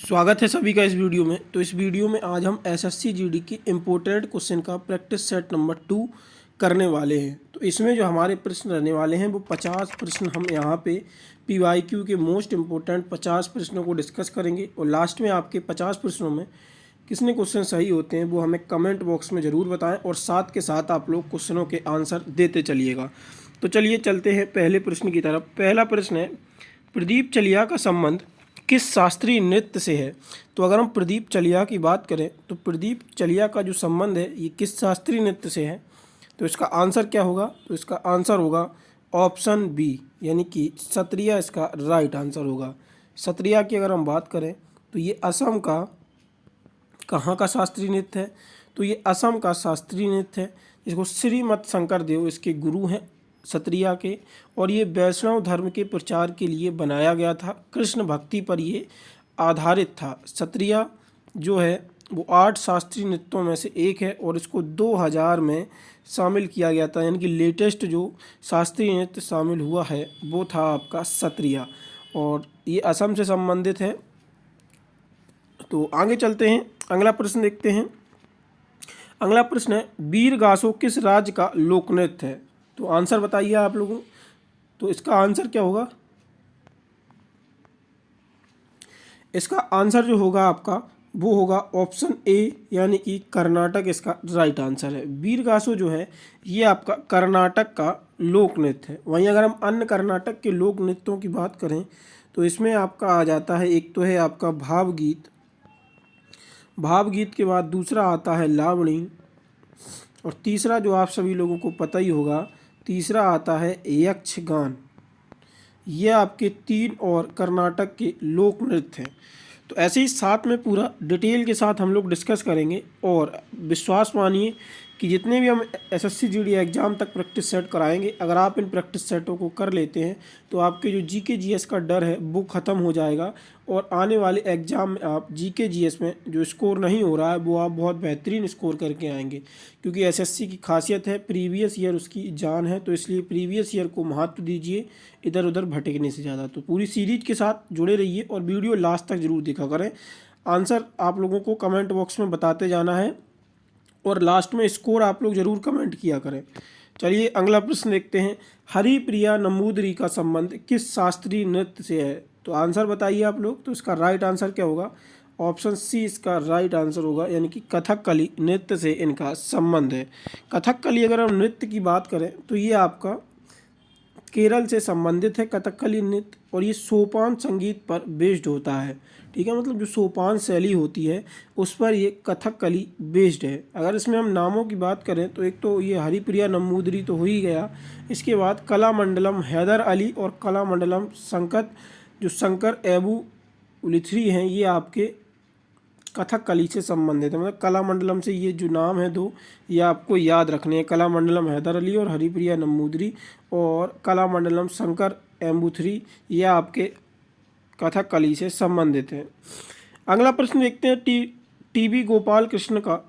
स्वागत है सभी का इस वीडियो में। तो इस वीडियो में आज हम एसएससी जीडी की इम्पोर्टेंट क्वेश्चन का प्रैक्टिस सेट नंबर 2 करने वाले हैं। तो इसमें जो हमारे प्रश्न रहने वाले हैं वो 50 प्रश्न हम यहाँ पे पीवाईक्यू के मोस्ट इम्पोर्टेंट 50 प्रश्नों को डिस्कस करेंगे और लास्ट में आपके 50 प्रश्नों में कितने क्वेश्चन सही होते हैं वो हमें कमेंट बॉक्स में ज़रूर बताएं और साथ के साथ आप लोग क्वेश्चनों के आंसर देते चलिएगा। तो चलिए चलते हैं पहले प्रश्न की तरफ। पहला प्रश्न है, प्रदीप चलिया का संबंध किस शास्त्रीय नृत्य से है? तो अगर हम प्रदीप चलिया की बात करें तो प्रदीप चलिया का जो संबंध है ये किस शास्त्रीय नृत्य से है? तो इसका आंसर क्या होगा? तो इसका आंसर होगा ऑप्शन बी, यानी कि सत्रिया इसका राइट आंसर होगा। सत्रिया की अगर हम बात करें तो ये असम का कहाँ का शास्त्रीय नृत्य है? तो ये असम का शास्त्रीय नृत्य है, जिसको श्रीमद शंकर देव इसके गुरु हैं सत्रिया के, और ये वैष्णव धर्म के प्रचार के लिए बनाया गया था। कृष्ण भक्ति पर ये आधारित था। सत्रिया जो है वो 8 शास्त्रीय नृत्यों में से एक है और इसको 2000 में शामिल किया गया था, यानी कि लेटेस्ट जो शास्त्रीय नृत्य शामिल हुआ है वो था आपका सत्रिया, और ये असम से संबंधित है। तो आगे चलते हैं, अगला प्रश्न देखते हैं। अगला प्रश्न है, वीर गासो किस राज्य का लोक नृत्य है? तो आंसर बताइए आप लोगों। तो इसका आंसर क्या होगा? इसका आंसर जो होगा आपका वो होगा ऑप्शन ए, यानी कि कर्नाटक इसका राइट आंसर है। वीर गासो जो है ये आपका कर्नाटक का लोक नृत्य है। वहीं अगर हम अन्य कर्नाटक के लोक नृत्यों की बात करें तो इसमें आपका आ जाता है, एक तो है आपका भावगीत, भावगीत के बाद दूसरा आता है लावणी, और तीसरा जो आप सभी लोगों को पता ही होगा, तीसरा आता है यक्षगान। ये आपके 3 और कर्नाटक के लोक नृत्य हैं। तो ऐसे ही साथ में पूरा डिटेल के साथ हम लोग डिस्कस करेंगे, और विश्वास मानिए कि जितने भी हम एसएससी जीडी एग्ज़ाम तक प्रैक्टिस सेट कराएंगे, अगर आप इन प्रैक्टिस सेटों को कर लेते हैं तो आपके जो जीके जीएस का डर है वो ख़त्म हो जाएगा, और आने वाले एग्ज़ाम में आप जीके जीएस में जो स्कोर नहीं हो रहा है वो आप बहुत बेहतरीन स्कोर करके आएंगे। क्योंकि एसएससी की खासियत है प्रीवियस ईयर उसकी जान है, तो इसलिए प्रीवियस ईयर को महत्व दीजिए इधर उधर भटकने से ज़्यादा। तो पूरी सीरीज के साथ जुड़े रहिए और वीडियो लास्ट तक ज़रूर देखा करें। आंसर आप लोगों को कमेंट बॉक्स में बताते जाना है और लास्ट में स्कोर आप लोग ज़रूर कमेंट किया करें। चलिए अगला प्रश्न देखते हैं, हरिप्रिया नंबूदरी का संबंध किस शास्त्रीय नृत्य से है? तो आंसर बताइए आप लोग। तो इसका राइट आंसर क्या होगा? ऑप्शन सी इसका राइट आंसर होगा, यानी कि कथकली नृत्य से इनका संबंध है। कथकली अगर हम नृत्य की बात करें तो ये आपका केरल से संबंधित है कथकली नृत्य, और ये सोपान संगीत पर बेस्ड होता है। ठीक है, मतलब जो सोपान शैली होती है उस पर ये कथकली बेस्ड है। अगर इसमें हम नामों की बात करें तो एक तो ये हरिप्रिया नंबूदरी तो हो ही गया, इसके बाद कलामंडलम हैदर अली और कलामंडलम जो शंकर एबू उलिथरी हैं, ये आपके कथकली से संबंधित है। मतलब कलामंडलम से ये जो नाम है दो, ये आपको याद रखने हैं, कलामंडलम हैदर अली और हरिप्रिया नंबूदरी, और कलामंडलम शंकर एम्बुथरी, ये आपके कथकली से संबंधित हैं। अगला प्रश्न देखते हैं, टीबी गोपाल कृष्ण का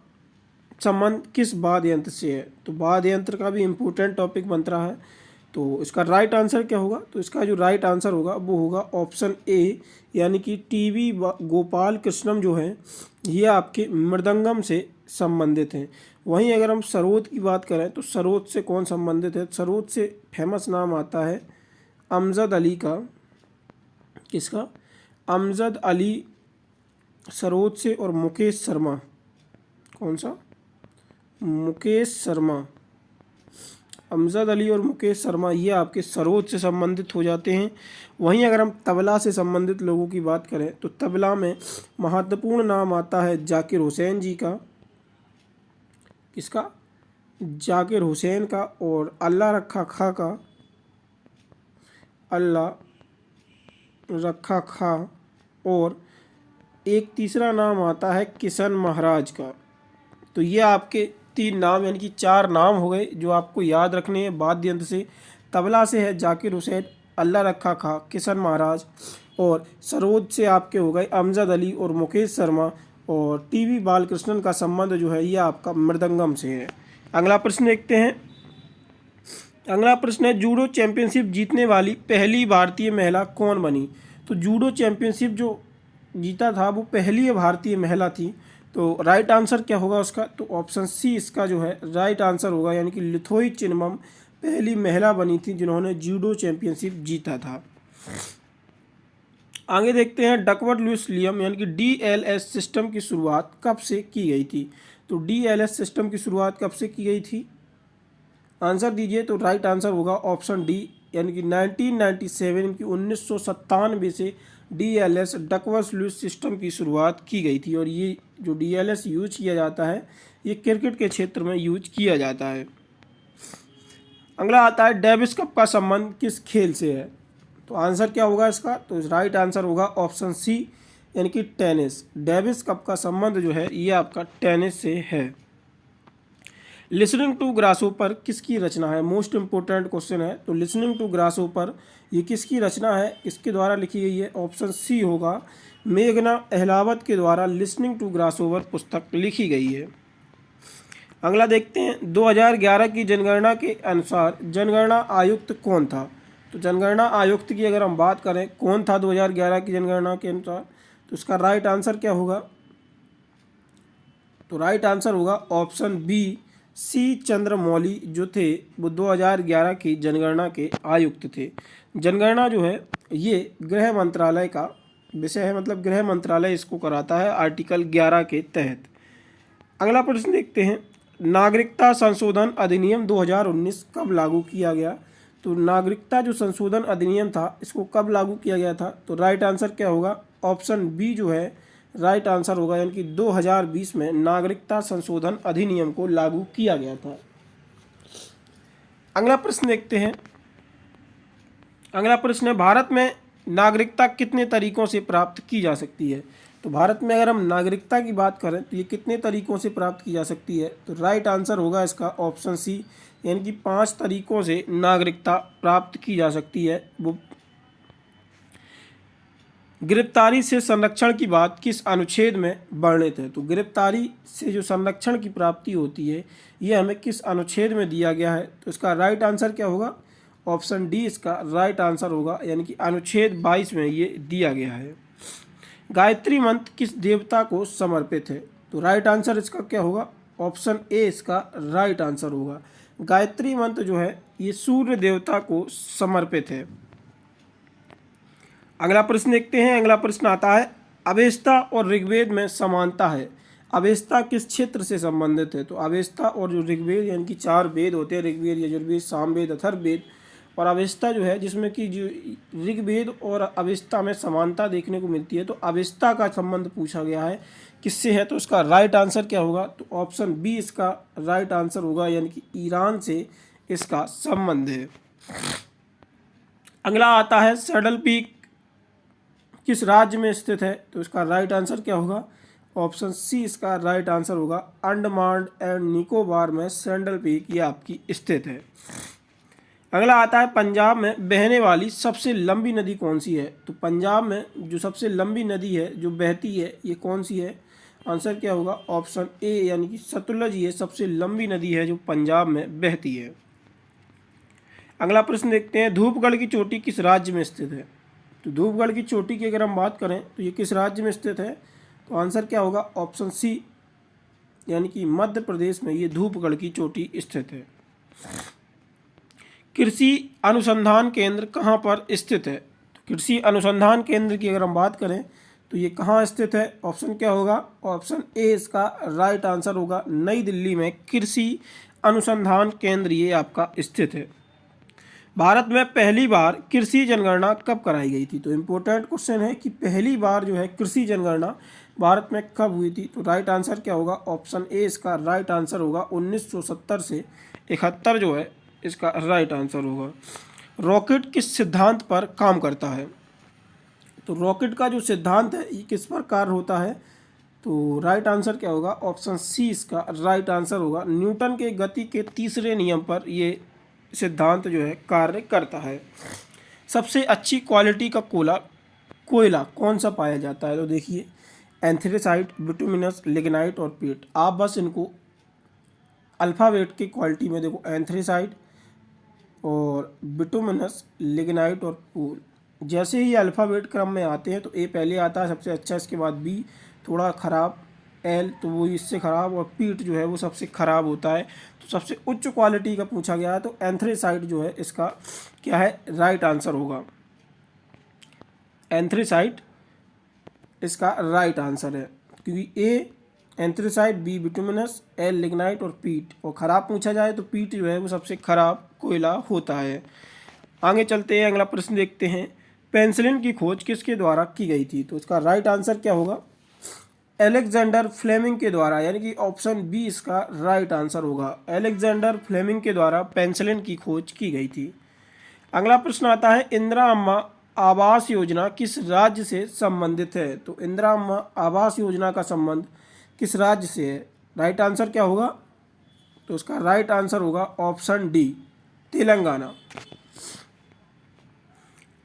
संबंध किस वाद्य यंत्र से है? तो वाद्य यंत्र का भी इम्पोर्टेंट टॉपिक बन रहा है। तो इसका राइट आंसर क्या होगा? तो इसका जो राइट आंसर होगा वो होगा ऑप्शन ए, यानी कि टीबी गोपाल कृष्णम जो है ये आपके मृदंगम से संबंधित हैं। वहीं अगर हम सरोद की बात करें तो सरोद से कौन संबंधित है? सरोद से फेमस नाम आता है अमजद अली का। किसका? अमजद अली सरोद से, और मुकेश शर्मा। कौन सा? मुकेश शर्मा। अमजद अली और मुकेश शर्मा ये आपके सरोद से संबंधित हो जाते हैं। वहीं अगर हम तबला से संबंधित लोगों की बात करें तो तबला में महत्वपूर्ण नाम आता है जाकिर हुसैन जी का। किसका? जाकिर हुसैन का, और अल्लाह रखा खा का, अल्लाह रखा खा, और एक तीसरा नाम आता है किशन महाराज का। तो ये आपके 3 नाम, यानी कि 4 नाम हो गए जो आपको याद रखने हैं वाद्य यंत्र से। तबला से है जाकिर हुसैन, अल्लाह रखा खा, किशन महाराज, और सरोद से आपके हो गए अमजद अली और मुकेश शर्मा, और टीवी बालकृष्णन का संबंध जो है ये आपका मृदंगम से है। अगला प्रश्न देखते हैं। अगला प्रश्न है, जूडो चैंपियनशिप जीतने वाली पहली भारतीय महिला कौन बनी? तो जूडो चैंपियनशिप जो जीता था वो पहली भारतीय महिला थी। तो राइट आंसर क्या होगा उसका, तो ऑप्शन सी इसका जो है राइट आंसर होगा, यानी कि लिथोई चिन्नम पहली महिला बनी थी जिन्होंने जूडो चैंपियनशिप जीता था। आगे देखते हैं डकवर्थ लुईस लियम यानी कि डीएलएस सिस्टम की शुरुआत कब से की गई थी। तो डीएलएस सिस्टम की शुरुआत कब से की गई थी, आंसर दीजिए। तो राइट आंसर होगा ऑप्शन डी, यानी कि 1997 की 1997 से डीएलएस डकवर्थ लुईस सिस्टम की शुरुआत की गई थी। और ये जो डीएलएस यूज किया जाता है ये क्रिकेट के क्षेत्र में यूज किया जाता है। अगला आता है डेविस कप का संबंध किस खेल से है। तो आंसर क्या होगा इसका, तो राइट आंसर होगा ऑप्शन सी, यानी कि टेनिस। डेविस कप का संबंध जो है ये आपका टेनिस से है। लिसनिंग टू ग्रासहोपर किसकी रचना है, मोस्ट इंपोर्टेंट क्वेश्चन है। तो लिसनिंग टू ग्रासहोपर ये किसकी रचना है, किसके द्वारा लिखी गई है, ऑप्शन सी होगा, मेघना अहलावत के द्वारा लिसनिंग टू ग्रासहोपर पुस्तक लिखी गई है। अगला देखते हैं 2011 की जनगणना के अनुसार जनगणना आयुक्त कौन था। तो जनगणना आयुक्त की अगर हम बात करें कौन था 2011 की जनगणना के अनुसार, तो इसका राइट आंसर क्या होगा, तो राइट आंसर होगा ऑप्शन बी, सी चंद्रमौली जो थे वो 2011 की जनगणना के आयुक्त थे। जनगणना जो है ये गृह मंत्रालय का विषय है, मतलब गृह मंत्रालय इसको कराता है आर्टिकल 11 के तहत। अगला प्रश्न देखते हैं, नागरिकता संशोधन अधिनियम 2019 कब लागू किया गया। तो नागरिकता जो संशोधन अधिनियम था इसको कब लागू किया गया था, तो राइट आंसर क्या होगा, ऑप्शन बी जो है राइट आंसर होगा, यानी कि 2020 में नागरिकता संशोधन अधिनियम को लागू किया गया था। अगला प्रश्न देखते हैं, अगला प्रश्न है भारत में नागरिकता कितने तरीकों से प्राप्त की जा सकती है। तो भारत में अगर हम नागरिकता की बात करें तो ये कितने तरीकों से प्राप्त की जा सकती है, तो राइट आंसर होगा इसका ऑप्शन सी, यानी कि 5 तरीकों से नागरिकता प्राप्त की जा सकती है। वो गिरफ्तारी से संरक्षण की बात किस अनुच्छेद में वर्णित है। तो गिरफ्तारी से जो संरक्षण की प्राप्ति होती है ये हमें किस अनुच्छेद में दिया गया है, तो इसका राइट आंसर क्या होगा, ऑप्शन डी इसका राइट आंसर होगा, यानी कि अनुच्छेद 22 में ये दिया गया है। गायत्री मंत्र किस देवता को समर्पित है। तो राइट आंसर इसका क्या होगा, ऑप्शन ए इसका राइट आंसर होगा। गायत्री मंत्र जो है ये सूर्य देवता को समर्पित है। अगला प्रश्न देखते हैं, अगला प्रश्न आता है अवेस्ता और ऋग्वेद में समानता है। अवेस्ता किस क्षेत्र से संबंधित है। तो अवेस्ता और जो ऋग्वेद यानी कि 4 वेद होते हैं, ऋग्वेद, यजुर्वेद, सामवेद, अथर्ववेद, और अवेस्ता जो है जिसमें कि जो ऋग्वेद और अवेस्ता में समानता देखने को मिलती है, तो अवेस्ता का संबंध पूछा गया है किससे है, तो इसका राइट आंसर क्या होगा, तो ऑप्शन बी इसका राइट आंसर होगा, यानी कि ईरान से इसका संबंध है। अगला आता है सैडल पीक किस राज्य में स्थित है। तो इसका राइट आंसर क्या होगा, ऑप्शन सी इसका राइट आंसर होगा, अंडमान एंड निकोबार में सैडल पीक ये आपकी स्थित है। अगला आता है पंजाब में बहने वाली सबसे लंबी नदी कौन सी है। तो पंजाब में जो सबसे लंबी नदी है जो बहती है ये कौन सी है, आंसर क्या होगा, ऑप्शन ए, यानी कि सतलुज ये सबसे लंबी नदी है जो पंजाब में बहती है। अगला प्रश्न देखते हैं धूपगढ़ की चोटी किस राज्य में स्थित है। तो धूपगढ़ की चोटी की अगर हम बात करें तो ये किस राज्य में स्थित है, तो आंसर क्या होगा, ऑप्शन सी, यानी कि मध्य प्रदेश में ये धूपगढ़ की चोटी स्थित है। कृषि अनुसंधान केंद्र कहाँ पर स्थित है। तो कृषि अनुसंधान केंद्र की अगर हम बात करें तो ये कहाँ स्थित है, ऑप्शन क्या होगा, ऑप्शन ए इसका राइट आंसर होगा, नई दिल्ली में कृषि अनुसंधान केंद्र ये आपका स्थित है। भारत में पहली बार कृषि जनगणना कब कराई गई थी। तो इम्पोर्टेंट क्वेश्चन है कि पहली बार जो है कृषि जनगणना भारत में कब हुई थी। तो राइट आंसर क्या होगा, ऑप्शन ए इसका राइट आंसर होगा, 1970 से 71 जो है इसका राइट आंसर होगा। रॉकेट किस सिद्धांत पर काम करता है। तो रॉकेट का जो सिद्धांत है ये किस पर कार्य होता है, तो राइट आंसर क्या होगा, ऑप्शन सी इसका राइट आंसर होगा, न्यूटन के गति के तीसरे नियम पर ये सिद्धांत जो है कार्य करता है। सबसे अच्छी क्वालिटी का कोयला कौन सा पाया जाता है। तो देखिए एंथ्रेसाइट, बिटुमिनस, लिग्नाइट और पीट। आप बस इनको अल्फ़ाबेट की क्वालिटी में देखो, एंथ्रेसाइट और बिटुमिनस, लिग्नाइट और जैसे ही अल्फ़ाबेट क्रम में आते हैं तो ए पहले आता है सबसे अच्छा, इसके बाद बी थोड़ा ख़राब, एल तो वो इससे ख़राब, और पीट जो है वो सबसे ख़राब होता है। तो सबसे उच्च क्वालिटी का पूछा गया है, तो एंथ्रेसाइट जो है इसका क्या है, राइट आंसर होगा। एंथ्रेसाइट इसका राइट आंसर है, क्योंकि A anthracite, B bituminous, L lignite और पीट, और ख़राब पूछा जाए तो पीट जो है वो सबसे ख़राब कोयला होता है। आगे चलते हैं, अगला प्रश्न देखते हैं। पेनिसिलिन की खोज किसके द्वारा की गई थी? तो इसका राइट आंसर क्या होगा? अलेक्जेंडर फ्लेमिंग के द्वारा, यानी कि ऑप्शन बी इसका राइट आंसर होगा। अलेक्जेंडर फ्लेमिंग के द्वारा पेनिसिलिन की खोज की गई थी। अगला प्रश्न आता है, इंदिरा अम्मा आवास योजना किस राज्य से संबंधित है? तो इंदिरा अम्मा आवास योजना का संबंध किस राज्य से है? राइट आंसर क्या होगा? तो उसका राइट आंसर होगा ऑप्शन डी, तेलंगाना।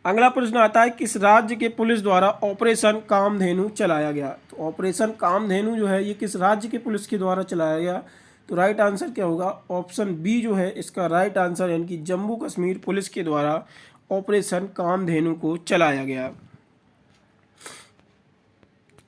अगला प्रश्न आता है, किस राज्य के पुलिस द्वारा ऑपरेशन कामधेनु चलाया गया? तो ऑपरेशन कामधेनु जो है ये किस राज्य के पुलिस के द्वारा चलाया गया? तो राइट आंसर क्या होगा? ऑप्शन बी जो है इसका राइट आंसर, यानी कि जम्मू कश्मीर पुलिस के द्वारा ऑपरेशन कामधेनु को चलाया गया।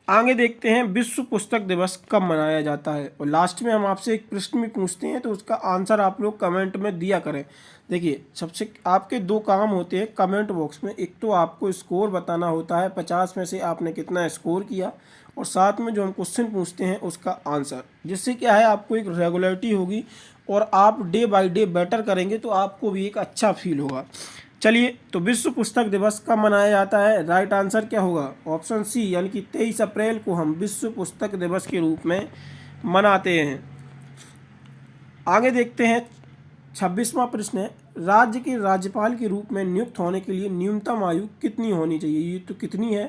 आगे देखते हैं, विश्व पुस्तक दिवस कब मनाया जाता है? और लास्ट में हम आपसे एक प्रश्न भी पूछते हैं, तो उसका आंसर आप लोग कमेंट में दिया करें। देखिए, सबसे आपके दो काम होते हैं कमेंट बॉक्स में। एक तो आपको स्कोर बताना होता है, 50 में से आपने कितना स्कोर किया, और साथ में जो हम क्वेश्चन पूछते हैं उसका आंसर, जिससे क्या है आपको एक रेगुलरिटी होगी और आप डे बाय डे बेटर करेंगे, तो आपको भी एक अच्छा फील होगा। चलिए, तो विश्व पुस्तक दिवस कब मनाया जाता है? राइट आंसर क्या होगा? ऑप्शन सी, यानी कि 23 अप्रैल को हम विश्व पुस्तक दिवस के रूप में मनाते हैं। आगे देखते हैं, 26वां प्रश्न है, राज्य के राज्यपाल के रूप में नियुक्त होने के लिए न्यूनतम आयु कितनी होनी चाहिए? ये तो कितनी है,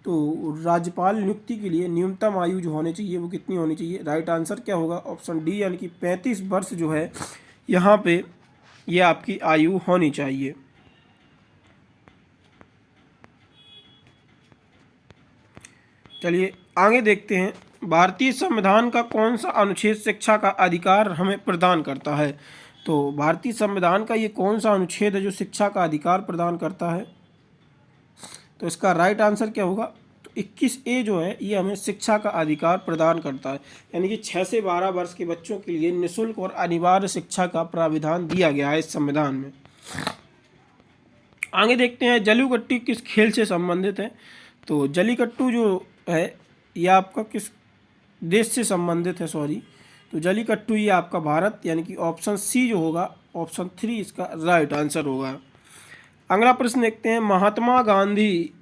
तो राज्यपाल नियुक्ति के लिए न्यूनतम आयु जो होनी चाहिए वो कितनी होनी चाहिए? राइट आंसर क्या होगा? ऑप्शन डी, यानी कि 35 वर्ष जो है यहाँ पे ये आपकी आयु होनी चाहिए। चलिए आगे देखते हैं, भारतीय संविधान का कौन सा अनुच्छेद शिक्षा का अधिकार हमें प्रदान करता है? तो भारतीय संविधान का ये कौन सा अनुच्छेद है जो शिक्षा का अधिकार प्रदान करता है? तो इसका राइट आंसर क्या होगा? तो 21A जो है ये हमें शिक्षा का अधिकार प्रदान करता है, यानी कि 6 से 12 वर्ष के बच्चों के लिए निःशुल्क और अनिवार्य शिक्षा का प्राविधान दिया गया है इस संविधान में। आगे देखते हैं, जल्लीकट्टू किस खेल से संबंधित है? तो जल्लीकट्टू जो है ये आपका किस देश से संबंधित है? सॉरी, तो जल्लीकट्टू ये आपका भारत, यानी कि ऑप्शन सी जो होगा, ऑप्शन 3 इसका राइट आंसर होगा। अगला प्रश्न देखते हैं, महात्मा गांधी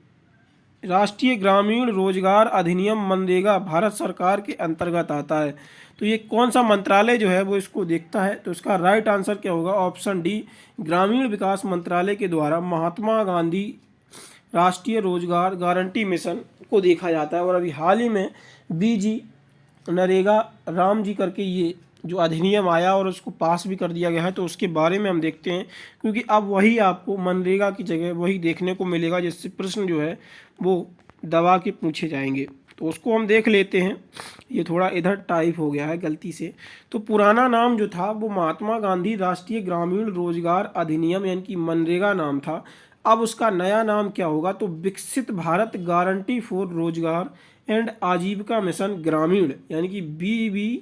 राष्ट्रीय ग्रामीण रोजगार अधिनियम मनरेगा भारत सरकार के अंतर्गत आता है, तो ये कौन सा मंत्रालय जो है वो इसको देखता है? तो इसका राइट आंसर क्या होगा? ऑप्शन डी, ग्रामीण विकास मंत्रालय के द्वारा महात्मा गांधी राष्ट्रीय रोजगार गारंटी मिशन को देखा जाता है। और अभी हाल ही में बीजी नरेगा राम जी करके ये जो अधिनियम आया और उसको पास भी कर दिया गया है, तो उसके बारे में हम देखते हैं, क्योंकि अब वही आपको मनरेगा की जगह वही देखने को मिलेगा, जिससे प्रश्न जो है वो दबा के पूछे जाएंगे। तो उसको हम देख लेते हैं। ये थोड़ा इधर टाइप हो गया है गलती से। तो पुराना नाम जो था वो महात्मा गांधी राष्ट्रीय ग्रामीण रोजगार अधिनियम यानी कि मनरेगा नाम था। अब उसका नया नाम क्या होगा? तो विकसित भारत गारंटी फॉर रोजगार एंड आजीविका मिशन ग्रामीण, यानी कि BB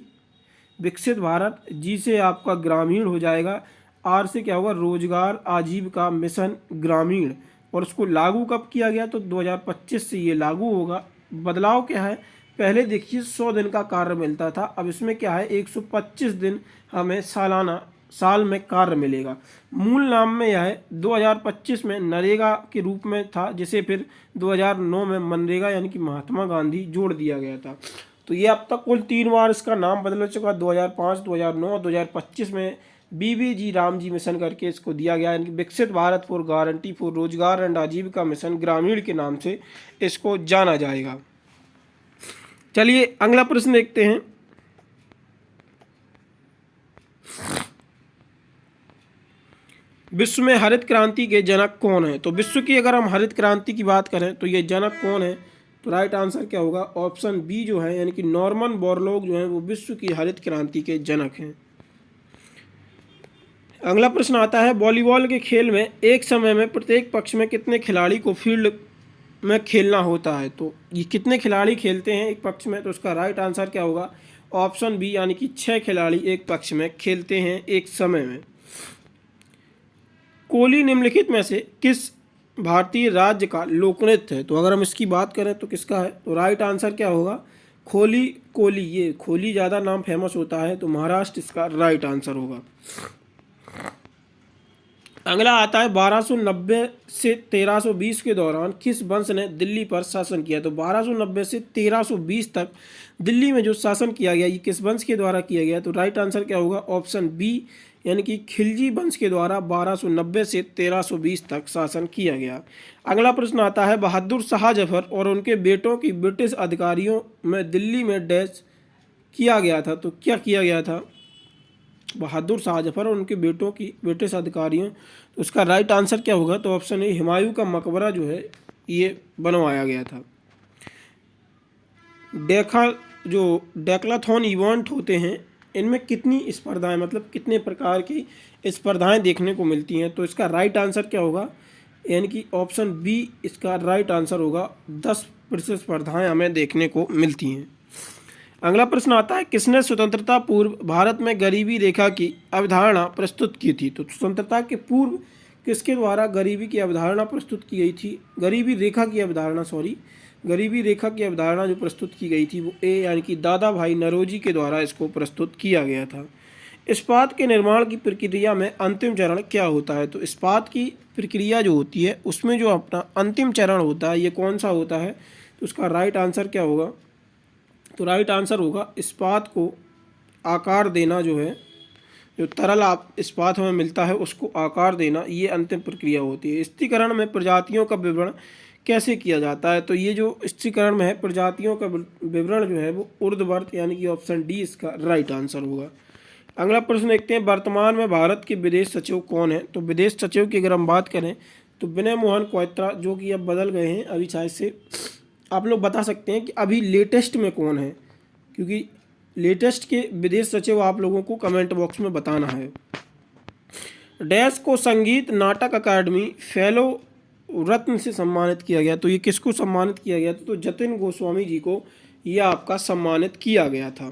विकसित भारत, जी से आपका ग्रामीण हो जाएगा, आर से क्या होगा? रोजगार आजीविका मिशन ग्रामीण। और उसको लागू कब किया गया? तो 2025 से ये लागू होगा। बदलाव क्या है? पहले देखिए 100 दिन का कार्य मिलता था, अब इसमें क्या है 125 दिन हमें साल में कार्य मिलेगा। मूल नाम में यह है 2025 में नरेगा के रूप में था, जिसे फिर 2009 में मनरेगा यानी कि महात्मा गांधी जोड़ दिया गया था। तो ये अब तक कुल 3 बार इसका नाम बदल चुका, 2005, 2009, 2025 में BBG राम जी मिशन करके इसको दिया गया, यानी कि विकसित भारत फॉर गारंटी फॉर रोजगार एंड आजीविका मिशन ग्रामीण के नाम से इसको जाना जाएगा। चलिए अगला प्रश्न देखते हैं। विश्व में हरित क्रांति के जनक कौन है? तो विश्व की अगर हम हरित क्रांति की बात करें तो ये जनक कौन है? तो राइट आंसर क्या होगा? ऑप्शन बी जो है, यानी कि नॉर्मन बोरलॉग जो है वो विश्व की हरित क्रांति के जनक हैं। अगला प्रश्न आता है, वॉलीबॉल के खेल में एक समय में प्रत्येक पक्ष में कितने खिलाड़ी को फील्ड में खेलना होता है? तो ये कितने खिलाड़ी खेलते हैं एक पक्ष में? तो उसका राइट आंसर क्या होगा? ऑप्शन बी, यानी कि 6 खिलाड़ी एक पक्ष में खेलते हैं एक समय में। कोली निम्नलिखित में से किस भारतीय राज्य का लोकनृत्य है? तो अगर हम इसकी बात करें तो किसका है? तो राइट आंसर क्या होगा? खोली कोली। ये खोली ज़्यादा नाम फेमस होता है, तो महाराष्ट्र इसका राइट आंसर होगा। अगला आता है, 1290 से 1320 के दौरान किस वंश ने दिल्ली पर शासन किया? तो 1290 से 1320 तक दिल्ली में जो शासन किया गया, ये किस वंश के द्वारा किया गया? तो राइट आंसर क्या होगा? ऑप्शन बी, यानी कि खिलजी वंश के द्वारा 1290 से 1320 तक शासन किया गया। अगला प्रश्न आता है, बहादुर शाह जफर और उनके बेटों की ब्रिटिश अधिकारियों में दिल्ली में डैश किया गया था? तो क्या किया गया था? बहादुर शाह जफर और उनके बेटों की ब्रिटिश अधिकारियों, तो उसका राइट आंसर क्या होगा? तो ऑप्शन ए, हुमायूं का मकबरा जो है ये बनवाया गया था। डेक्लाथॉन इवेंट होते हैं, इनमें कितनी स्पर्धाएं, मतलब कितने प्रकार की स्पर्धाएं देखने को मिलती हैं? तो इसका राइट आंसर क्या होगा? यानी कि ऑप्शन बी इसका राइट आंसर होगा। 10 स्पर्धाएं हमें देखने को मिलती हैं। अगला प्रश्न आता है, किसने स्वतंत्रता पूर्व भारत में गरीबी रेखा की अवधारणा प्रस्तुत की थी? तो स्वतंत्रता के पूर्व किसके द्वारा गरीबी की अवधारणा प्रस्तुत की गई थी? गरीबी रेखा की अवधारणा जो प्रस्तुत की गई थी वो ए, यानी कि दादा भाई नौरोजी के द्वारा इसको प्रस्तुत किया गया था। इस्पात के निर्माण की प्रक्रिया में अंतिम चरण क्या होता है? तो इस्पात की प्रक्रिया जो होती है उसमें जो अपना अंतिम चरण होता है, ये कौन सा होता है? तो उसका राइट आंसर क्या होगा? तो राइट आंसर होगा, इस्पात को आकार देना जो है, जो तरल इस्पात हमें मिलता है उसको आकार देना, ये अंतिम प्रक्रिया होती है। स्थिरीकरण में प्रजातियों का विवरण कैसे किया जाता है? तो ये जो स्थिरीकरण में है प्रजातियों का विवरण जो है वो ऊर्ध्ववर्त, यानी कि ऑप्शन डी इसका राइट आंसर होगा। अगला प्रश्न देखते हैं, वर्तमान में भारत के विदेश सचिव कौन है? तो विदेश सचिव की अगर हम बात करें तो विनय मोहन क्वेत्रा, जो कि अब बदल गए हैं, अभी शायद से आप लोग बता सकते हैं कि अभी लेटेस्ट में कौन है, क्योंकि लेटेस्ट के विदेश सचिव आप लोगों को कमेंट बॉक्स में बताना है। डैश को संगीत नाटक अकादमी फेलो रत्न से सम्मानित किया गया? तो ये किसको सम्मानित किया गया? तो जतिन गोस्वामी जी को ये आपका सम्मानित किया गया था।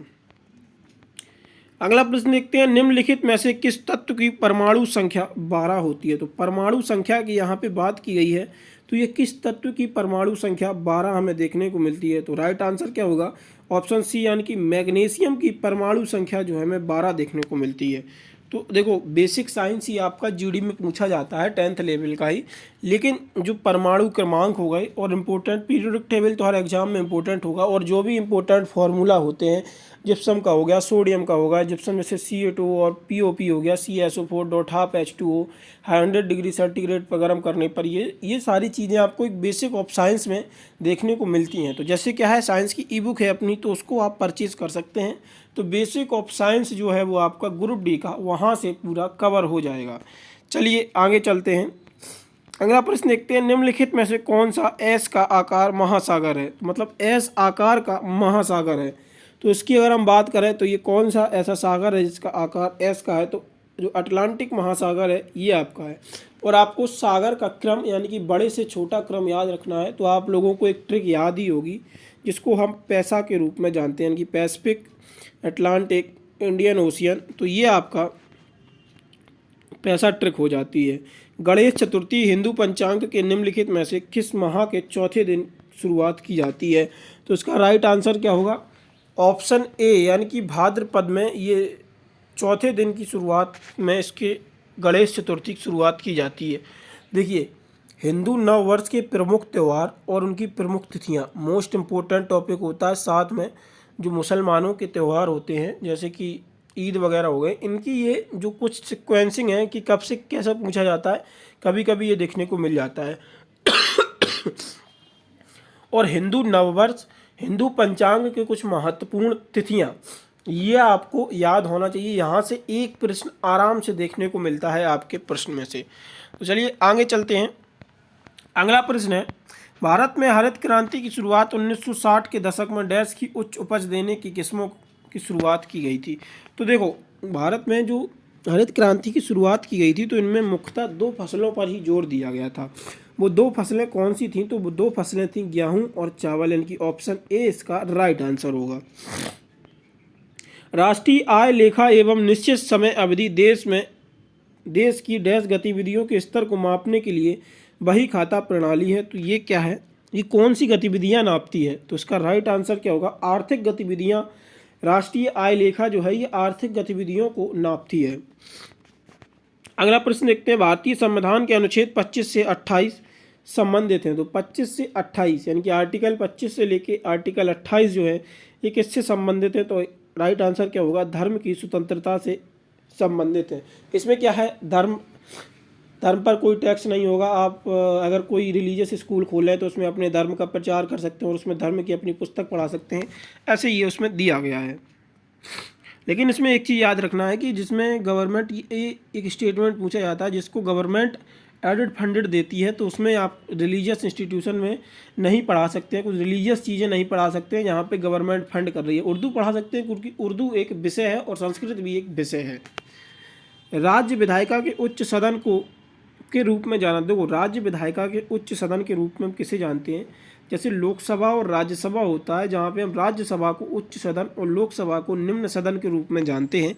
अगला प्रश्न देखते हैं, निम्नलिखित में से किस तत्व की परमाणु संख्या 12 होती है? तो परमाणु संख्या की यहाँ पे बात की गई है, तो ये किस तत्व की परमाणु संख्या 12 हमें देखने को मिलती है? तो राइट आंसर क्या होगा? ऑप्शन सी, यानी कि मैग्नीशियम की परमाणु संख्या जो है हमें 12 देखने को मिलती है। तो देखो, बेसिक साइंस ही आपका जीडी में पूछा जाता है 10th लेवल का ही, लेकिन जो परमाणु क्रमांक हो गए और इम्पोर्टेंट पीरियोडिक टेबल तो हर एग्जाम में इंपॉर्टेंट होगा, और जो भी इंपॉर्टेंट फार्मूला होते हैं, जिप्सम का हो गया, सोडियम का होगा, जिप्सम में से Ca2 और POP हो गया, CaSO4.12H2O 100 डिग्री सेंटीग्रेड पर गर्म करने पर, ये सारी चीज़ें आपको एक बेसिक ऑफ साइंस में देखने को मिलती हैं। तो जैसे क्या है, साइंस की ई बुक है अपनी, तो उसको आप परचेज़ कर सकते हैं। तो बेसिक ऑफ साइंस जो है वो आपका ग्रुप डी का वहाँ से पूरा कवर हो जाएगा। चलिए आगे चलते हैं। अगला प्रश्न देखते हैं, निम्नलिखित में से कौन सा एस का आकार महासागर है? मतलब एस आकार का महासागर है, तो इसकी अगर हम बात करें तो ये कौन सा ऐसा सागर है जिसका आकार एस का है? तो जो अटलांटिक महासागर है ये आपका है। और आपको सागर का क्रम, यानी कि बड़े से छोटा क्रम याद रखना है, तो आप लोगों को एक ट्रिक याद ही होगी जिसको हम पैसा के रूप में जानते हैं, यानी कि पैसिफिक, अटलांटिक, इंडियन ओशियन। तो ये आपका पैसा ट्रिक हो जाती है। गणेश चतुर्थी हिंदू पंचांग के निम्नलिखित में से किस माह के चौथे दिन शुरुआत की जाती है? तो इसका राइट आंसर क्या होगा? ऑप्शन ए, यानी कि भाद्रपद में ये चौथे दिन की शुरुआत में इसके गणेश चतुर्थी की शुरुआत की जाती है। देखिए, हिंदू नव वर्ष के प्रमुख त्यौहार और उनकी प्रमुख तिथियाँ मोस्ट इम्पोर्टेंट टॉपिक होता है। साथ में जो मुसलमानों के त्यौहार होते हैं जैसे कि ईद वगैरह हो गए, इनकी ये जो कुछ सिक्वेंसिंग है कि कब से कैसा पूछा जाता है, कभी कभी ये देखने को मिल जाता है। और हिंदू नववर्ष, हिंदू पंचांग के कुछ महत्वपूर्ण तिथियाँ, ये आपको याद होना चाहिए। यहाँ से एक प्रश्न आराम से देखने को मिलता है आपके प्रश्न में से। तो चलिए आगे चलते हैं। अगला प्रश्न है, भारत में हरित क्रांति की शुरुआत 1960 के दशक में डैश की उच्च उपज देने की किस्मों की शुरुआत की गई थी? तो देखो, भारत में जो हरित क्रांति की शुरुआत की गई थी तो इनमें मुख्यतः 2 फसलों पर ही जोर दिया गया था। वो 2 फसलें कौन सी थीं? तो वो 2 फसलें थीं गेहूं और चावल, यानी कि ऑप्शन ए इसका राइट आंसर होगा। राष्ट्रीय आय लेखा एवं निश्चित समय अवधि देश की डैश गतिविधियों के स्तर को मापने के लिए बही खाता प्रणाली है। तो ये क्या है? ये कौन सी गतिविधियां नापती है? तो इसका राइट आंसर क्या होगा? आर्थिक गतिविधियां। राष्ट्रीय आय लेखा जो है ये आर्थिक गतिविधियों को नापती है। अगला प्रश्न देखते हैं। भारतीय संविधान के अनुच्छेद 25 से 28 संबंधित हैं। तो 25 से 28 यानी कि आर्टिकल 25 से लेके आर्टिकल 28 जो है ये किससे संबंधित है? तो राइट आंसर क्या होगा? धर्म की स्वतंत्रता से संबंधित है। इसमें क्या है? धर्म पर कोई टैक्स नहीं होगा। आप अगर कोई रिलीजियस स्कूल खोलें तो उसमें अपने धर्म का प्रचार कर सकते हैं और उसमें धर्म की अपनी पुस्तक पढ़ा सकते हैं। ऐसे ये उसमें दिया गया है। लेकिन इसमें एक चीज़ याद रखना है कि जिसमें गवर्नमेंट एक स्टेटमेंट पूछा जाता है जिसको गवर्नमेंट एडेड फंडेड देती है तो उसमें आप रिलीजियस इंस्टीट्यूशन में नहीं पढ़ा सकते हैं, कुछ रिलीजियस चीज़ें नहीं पढ़ा सकते हैं जहाँ पे गवर्नमेंट फंड कर रही है। उर्दू पढ़ा सकते हैं क्योंकि उर्दू एक विषय है और संस्कृत भी एक विषय है। राज्य विधायिका के उच्च सदन के रूप में जाना, देखो राज्य विधायिका के उच्च सदन के रूप में हम किसे जानते हैं? जैसे लोकसभा और राज्यसभा होता है जहाँ पे हम राज्यसभा को उच्च सदन और लोकसभा को निम्न सदन के रूप में जानते हैं।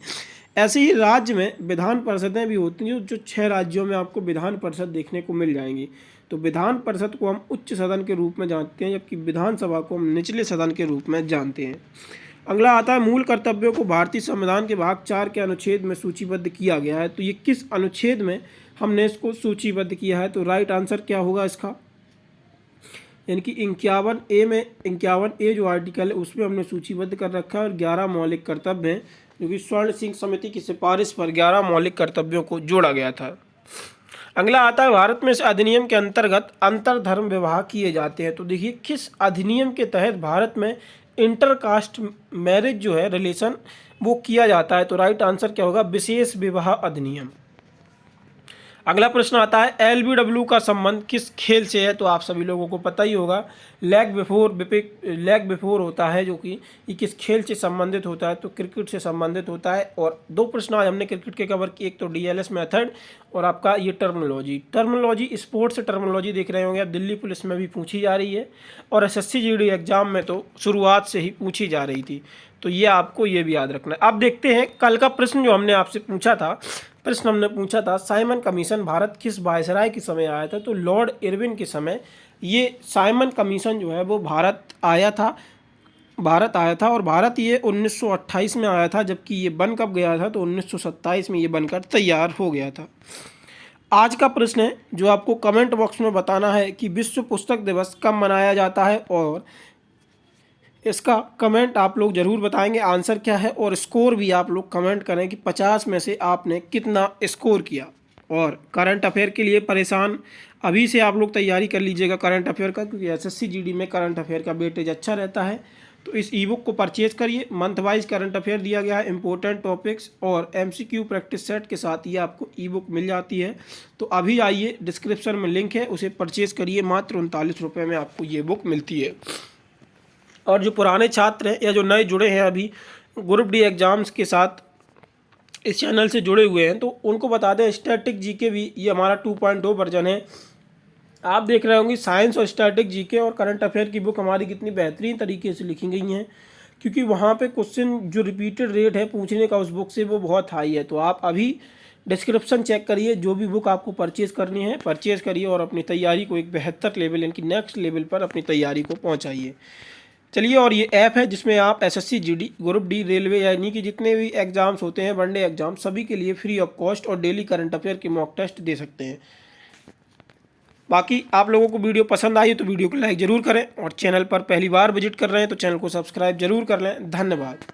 ऐसे ही राज्य में विधान परिषदें भी होती हैं जो 6 राज्यों में आपको विधान परिषद देखने को मिल जाएंगी। तो विधान परिषद को हम उच्च सदन के रूप में जानते हैं जबकि विधानसभा को हम निचले सदन के रूप में जानते हैं। अगला आता है मूल कर्तव्यों को भारतीय संविधान के भाग 4 के अनुच्छेद में सूचीबद्ध किया गया है। तो ये किस अनुच्छेद में हमने इसको सूचीबद्ध किया है? तो राइट आंसर क्या होगा इसका? यानी कि 51A में 51A जो आर्टिकल है उसमें हमने सूचीबद्ध कर रखा है और 11 मौलिक कर्तव्य हैं जो कि स्वर्ण सिंह समिति की सिफारिश पर 11 मौलिक कर्तव्यों को जोड़ा गया था। अगला आता है भारत में इस अधिनियम के अंतर्गत अंतरधर्म विवाह किए जाते हैं। तो देखिए किस अधिनियम के तहत भारत में इंटरकास्ट मैरिज जो है रिलेशन वो किया जाता है? तो राइट आंसर क्या होगा? विशेष विवाह अधिनियम। अगला प्रश्न आता है LBW का संबंध किस खेल से है? तो आप सभी लोगों को पता ही होगा लेग बिफोर होता है जो कि ये किस खेल से संबंधित होता है? तो क्रिकेट से संबंधित होता है। और 2 प्रश्न आज हमने क्रिकेट के कवर किए, एक तो DLS मेथड और आपका ये टर्मिनोलॉजी स्पोर्ट्स टर्मिनोलॉजी देख रहे होंगे आप, दिल्ली पुलिस में भी पूछी जा रही है और SSC GD एग्जाम में तो शुरुआत से ही पूछी जा रही थी। तो ये आपको ये भी याद रखना है। अब देखते हैं कल का प्रश्न जो हमने आपसे पूछा था। प्रश्न हमने पूछा था साइमन कमीशन भारत किस वायसराय के समय आया था? तो लॉर्ड इरविन के समय ये साइमन कमीशन जो है वो भारत आया था और भारत ये 1928 में आया था जबकि ये बन कब गया था? तो 1927 में ये बनकर तैयार हो गया था। आज का प्रश्न है जो आपको कमेंट बॉक्स में बताना है कि विश्व पुस्तक दिवस कब मनाया जाता है और इसका कमेंट आप लोग ज़रूर बताएंगे आंसर क्या है और स्कोर भी आप लोग कमेंट करें कि 50 में से आपने कितना स्कोर किया। और करंट अफेयर के लिए परेशान अभी से आप लोग तैयारी कर लीजिएगा करंट अफेयर का, क्योंकि SSC GD में करंट अफेयर का वेटेज अच्छा रहता है। तो इस ईबुक को परचेज करिए। मंथ वाइज करंट अफेयर दिया गया है, इंपॉर्टेंट टॉपिक्स और MCQ प्रैक्टिस सेट के साथ ये आपको ईबुक मिल जाती है। तो अभी आइए, डिस्क्रिप्शन में लिंक है, उसे परचेज करिए। मात्र 39 रुपये में आपको ये बुक मिलती है। और जो पुराने छात्र हैं या जो नए जुड़े हैं अभी ग्रुप D एग्ज़ाम्स के साथ इस चैनल से जुड़े हुए हैं तो उनको बता दें स्टैटिक GK भी ये हमारा 2.0 वर्जन है। आप देख रहे होंगे साइंस और स्टैटिक GK और करंट अफेयर की बुक हमारी कितनी बेहतरीन तरीके से लिखी गई हैं, क्योंकि वहाँ पे क्वेश्चन जो रिपीटेड रेट है पूछने का उस बुक से वो बहुत हाई है। तो आप अभी डिस्क्रिप्शन चेक करिए, जो भी बुक आपको परचेज़ करनी है परचेज़ करिए और अपनी तैयारी को एक बेहतर लेवल यानी कि नेक्स्ट लेवल पर अपनी तैयारी को पहुँचाइए। चलिए, और ये ऐप है जिसमें आप SSC GD group D railway यानी कि जितने भी एग्जाम्स होते हैं वनडे एग्जाम सभी के लिए फ्री ऑफ कॉस्ट और डेली करंट अफेयर के मॉक टेस्ट दे सकते हैं। बाकी आप लोगों को वीडियो पसंद आई तो वीडियो को लाइक ज़रूर करें और चैनल पर पहली बार विजिट कर रहे हैं तो चैनल को सब्सक्राइब जरूर कर लें। धन्यवाद।